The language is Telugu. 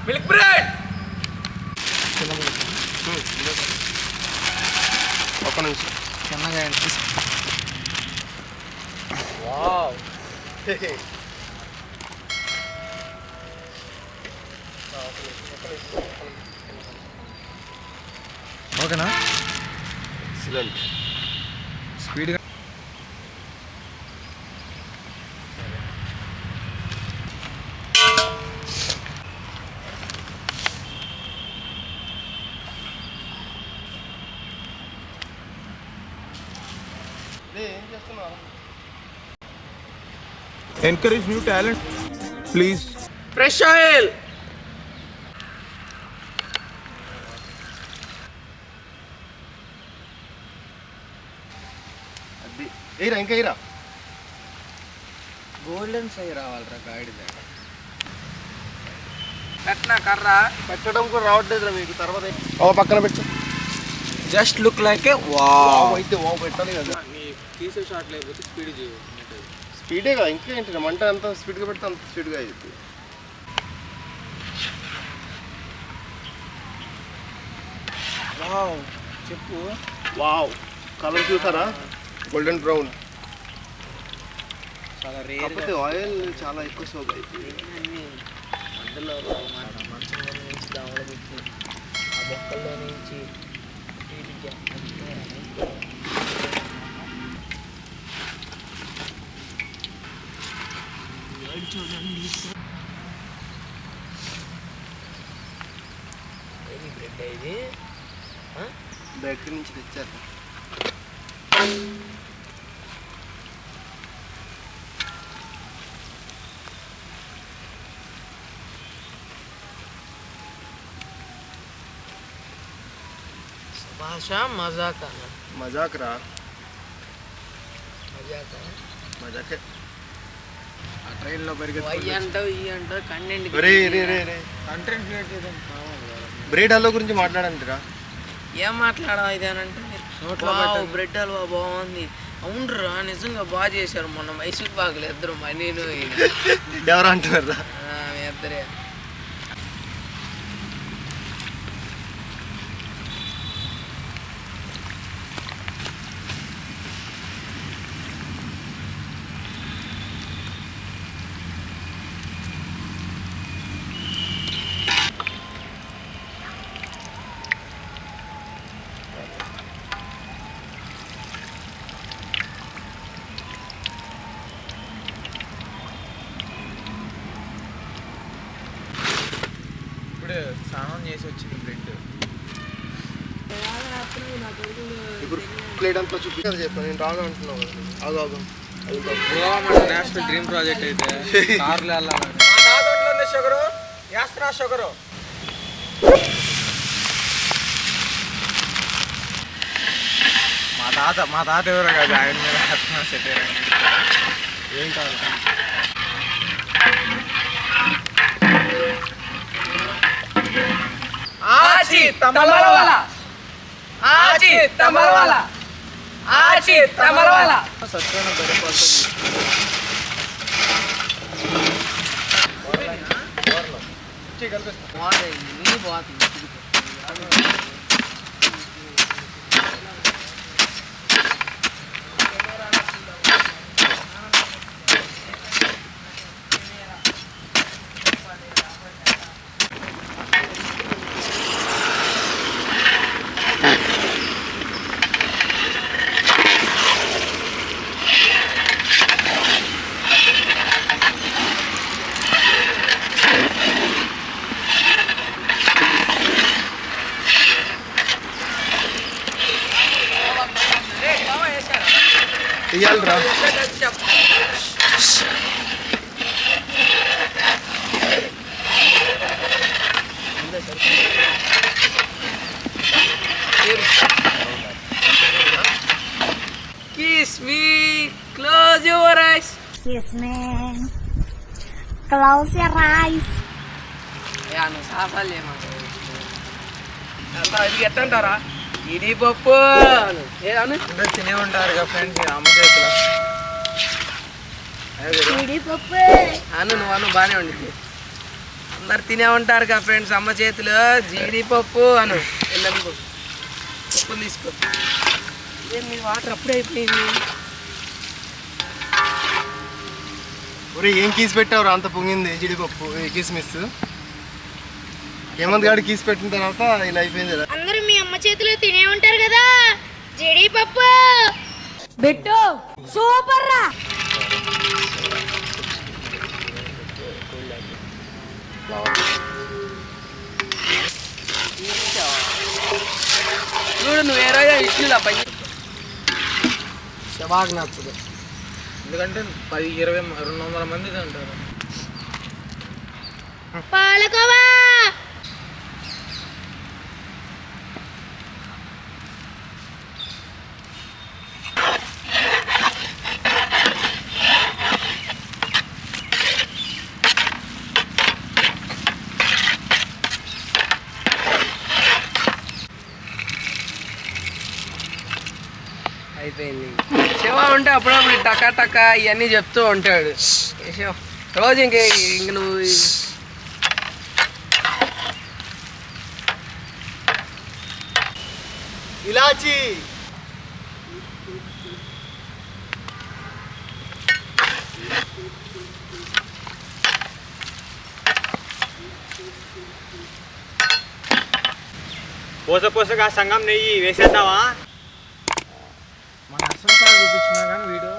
మిల్క్ బ్రెడ్ ఒక్క నిమిషం చిన్నగా వావ్ ఓకేనా స్పీడ్గా encourage new talent please. Fresh oil అది ఏరా ఇంకా ఏరా గోల్డెన్ ఫ్రై రావాలిరా గాడి పెట్టినా కర్ర పెట్టడం కూడా రావట్లేదురా మీకు. తర్వాత ఓ పక్కన పెట్టు. జస్ట్ లుక్ లైక్ ఏ వావ్. అయితే వావ్ పెట్టాలి కదా. నీ తీసే షాట్ లేకపోతే స్పీడ్ చేయి. స్పీడే కదా, ఇంకా ఏంటి మంట అంత స్పీడ్గా పెడితే అంత స్పీడ్గా అయ్యింది. వావ్ చెప్పు. వావ్ కలర్ చూసారా, గోల్డెన్ బ్రౌన్. చాలా రేర్. కాకపోతే ఆయిల్ చాలా ఎక్కువ సోప్ అయింది. అందులో మంచం నుంచి దావలో పెట్టి ఆ బొక్కల్లో నుంచి చూడండి. బ్రెడ్ ఇది బయట నుంచి తెచ్చారు. భాష మజాక్ అన్న. మజాక్ రా, మజాక్ మజాకే. ఆ ట్రైన్లో పరిగెత్తి అంటావు ఈ అంటావు కంటెంట్ కంటెంట్ క్రియేట్ చేయడం బ్రెడ్ హల్వా గురించి మాట్లాడండిరా. ఏం మాట్లాడా ఇదేనంటే బ్రెడ్ హల్వా బాగుంది. అవునరా నిజంగా బాగా చేశారు మొన్న మైసూర్ పాకులు ఇద్దరు నేను ఎవరు అంటున్నారా? ఇద్దరే. స్నానం చేసి వచ్చింది బ్రెడ్. ఇప్పుడు ప్లేట్ అంతా చూపించాలి చెప్పాను నేను. రాగా అంటున్నావు కదా, ఆగాగు. గోవా మన నేషనల్ డ్రీమ్ ప్రాజెక్ట్ అయితే కార్లు వెళ్ళాలని. మా తాత ఉంటుంది షుగరు, వేస్తున్నా షుగరు. మా తాత ఎవరు కదా, ఆయన మీద వేస్తున్నా సెట్ ఏం కాదు. ఆచి తమలవాల, ఆచి తమలవాల, ఆచి తమలవాల. సత్యన బరిపోతుంది. నీ బాగుంది. ఇయ్యాలిరా. Kiss me, close your eyes. Kiss me, close your eyes. నువ్వు సాఫాలు ఇది ఎట్టంటారా? ఇది పప్పు ఏదను తినే ఉంటారు కదా ఫ్రెండ్స్ అమ్మ చేతిలో. జీడిపప్పు అను నువ్వు బాగానే ఉండింది. అందరు తినే ఉంటారు కదా ఫ్రెండ్స్, అమ్మ చేతిలో జీడిపప్పు అను వెళ్ళను పప్పు తీసుకో. మీ వాటర్ అప్పుడే అయిపోయింది. ఒరే ఏం కీస్ పెట్టావు అంత పొంగింది జీడిపప్పు కిస్మిస్. హేమంత్ గాడి కీస్ పెట్టిన తర్వాత ఇలా అయిపోయింది. అందరూ మీ అమ్మ చేతిలో తినే ఉంటారు కదా జీడిపప్పు. బిట్టు సూపర్ రా. చూడు నువ్వు ఏ రోజా ఇడ్లీలా పై బాగా నచ్చదు, ఎందుకంటే 10, 20, 200 మంది తింటారు. పాలకోవా అయిపోయింది. శివ ఉంటే అప్పుడప్పుడు టకా టకా ఇవన్నీ చెప్తూ ఉంటాడు. శివ రోజు ఇంక నువ్వు ఇలాచి పోసగా సంగం నెయ్యి వేసేద్దామా? మన అసలు చూపించినా కానీ వీడియో